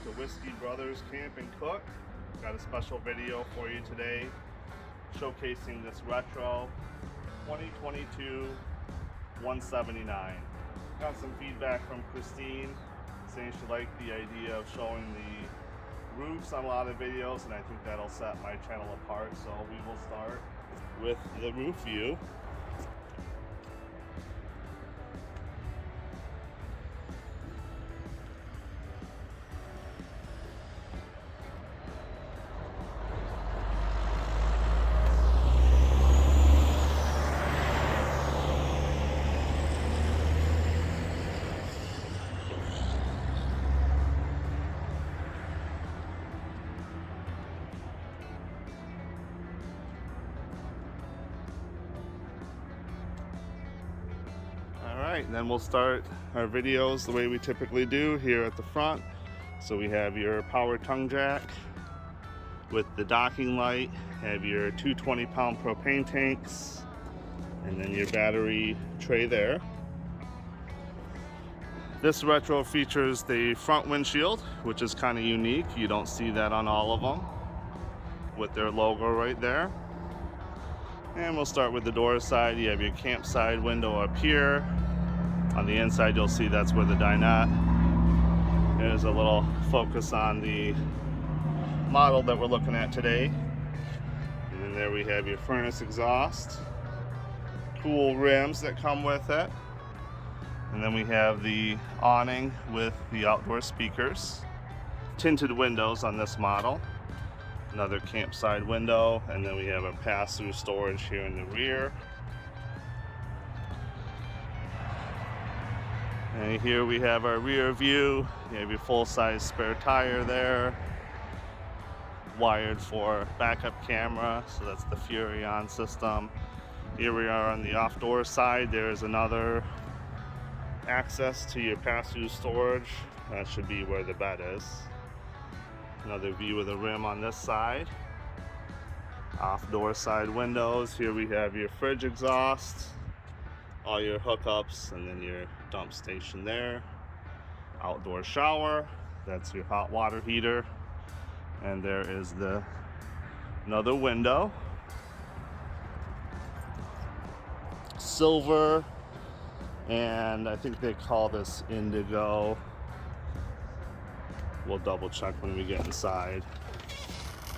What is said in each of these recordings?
to Whiskey Brothers Camp and Cook. Got a special video for you today showcasing this retro 2022 179. Got some feedback from Christine saying she liked the idea of showing the roofs on a lot of videos, and I think that'll set my channel apart. So we will start with the roof view. Alright, then we'll start our videos the way we typically do here at the front. So we have your power tongue jack with the docking light, have your 220-pound propane tanks, and then your battery tray there. This retro features the front windshield, which is kind of unique. You don't see that on all of them, with their logo right there. And we'll start with the door side. You have your campside window up here. On the inside, you'll see that's where the dinette. There's a little focus on the model that we're looking at today. And then there we have your furnace exhaust. Cool rims that come with it. And then we have the awning with the outdoor speakers. Tinted windows on this model. Another campside window, and then we have a pass-through storage here in the rear. And here we have our rear view. You have your full-size spare tire there, wired for backup camera, so that's the Furrion system. Here we are on the off-door side. There's another access to your pass-through storage. That should be where the bed is. Another view of the rim on this side. Off-door side windows. Here we have your fridge exhaust, all your hookups, and then your dump station there. Outdoor shower. That's your hot water heater. And there is another window. Silver, and I think they call this indigo. We'll double check when we get inside.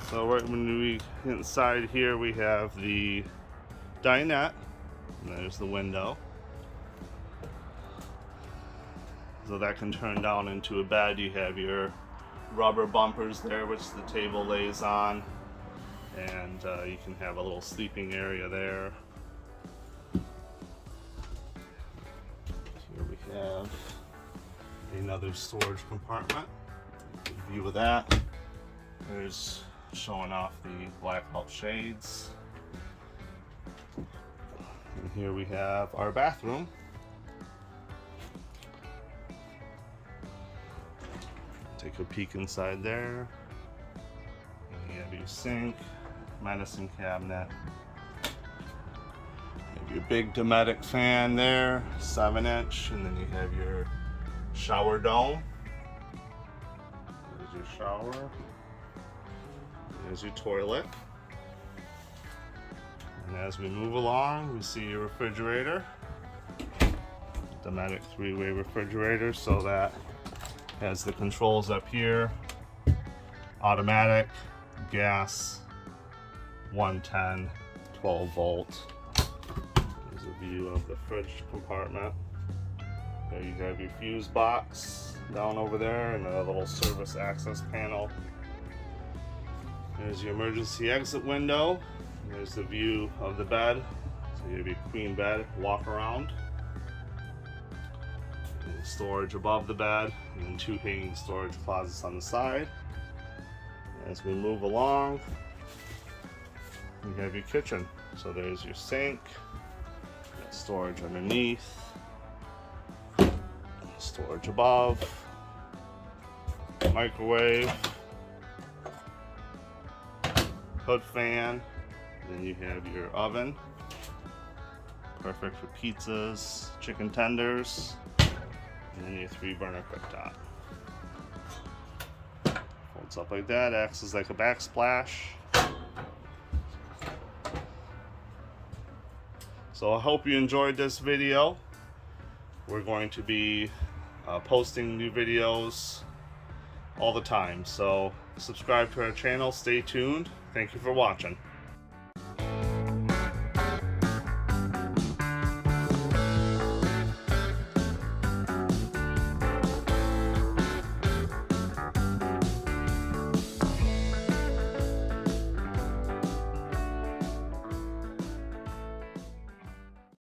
So right when we get inside here, we have the dinette, and there's the window. So that can turn down into a bed. You have your rubber bumpers there, which the table lays on, and you can have a little sleeping area there. Here we have another storage compartment. Good view of that. There's showing off the blackout shades. And here we have our bathroom. Take a peek inside there. And you have your sink, medicine cabinet. You have your big Dometic fan there, 7-inch, and then you have your shower dome. There's your shower. There's your toilet. And as we move along, we see your refrigerator. Dometic 3-way refrigerator, so that has the controls up here. Automatic, gas, 110, 12 volt. There's a view of the fridge compartment. There you have your fuse box down over there, and a little service access panel. There's your emergency exit window. There's the view of the bed. So you have your queen bed, walk around. And storage above the bed, and then 2 hanging storage closets on the side. As we move along, you have your kitchen. So there's your sink, got storage underneath, storage above, microwave, hood fan, then you have your oven, perfect for pizzas, chicken tenders, and then your 3-burner cooktop. Lights up like that, acts as like a backsplash. So I hope you enjoyed this video. We're going to be posting new videos all the time, so subscribe to our channel, stay tuned. Thank you for watching.